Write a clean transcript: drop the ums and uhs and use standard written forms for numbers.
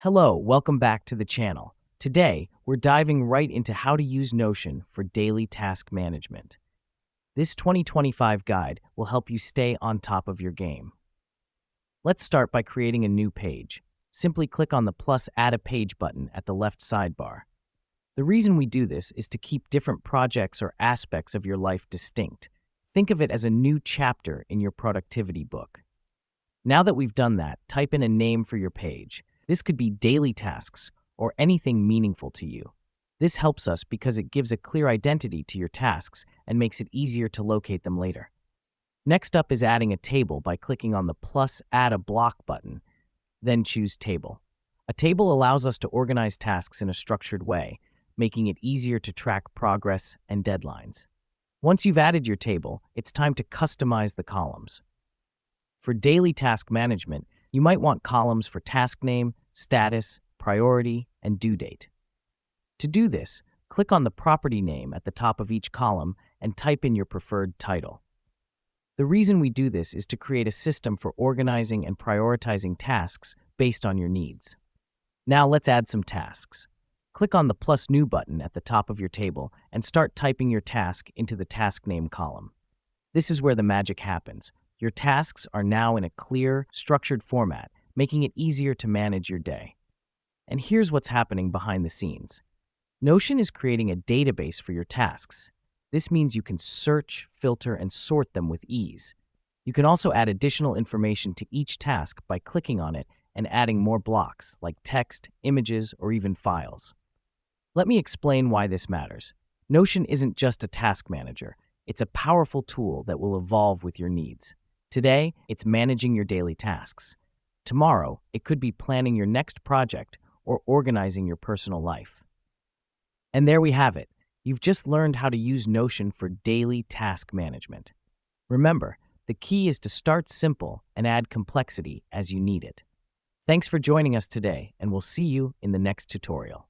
Hello, welcome back to the channel. Today, we're diving right into how to use Notion for daily task management. This 2025 guide will help you stay on top of your game. Let's start by creating a new page. Simply click on the plus Add a Page button at the left sidebar. The reason we do this is to keep different projects or aspects of your life distinct. Think of it as a new chapter in your productivity book. Now that we've done that, type in a name for your page. This could be daily tasks or anything meaningful to you. This helps us because it gives a clear identity to your tasks and makes it easier to locate them later. Next up is adding a table by clicking on the plus Add a Block button, then choose Table. A table allows us to organize tasks in a structured way, making it easier to track progress and deadlines. Once you've added your table, it's time to customize the columns. For daily task management, you might want columns for task name, status, priority, and due date. To do this, click on the property name at the top of each column and type in your preferred title. The reason we do this is to create a system for organizing and prioritizing tasks based on your needs. Now let's add some tasks. Click on the plus new button at the top of your table and start typing your task into the task name column. This is where the magic happens. Your tasks are now in a clear, structured format, making it easier to manage your day. And here's what's happening behind the scenes. Notion is creating a database for your tasks. This means you can search, filter, and sort them with ease. You can also add additional information to each task by clicking on it and adding more blocks like text, images, or even files. Let me explain why this matters. Notion isn't just a task manager. It's a powerful tool that will evolve with your needs. Today, it's managing your daily tasks. Tomorrow, it could be planning your next project or organizing your personal life. And there we have it. You've just learned how to use Notion for daily task management. Remember, the key is to start simple and add complexity as you need it. Thanks for joining us today, and we'll see you in the next tutorial.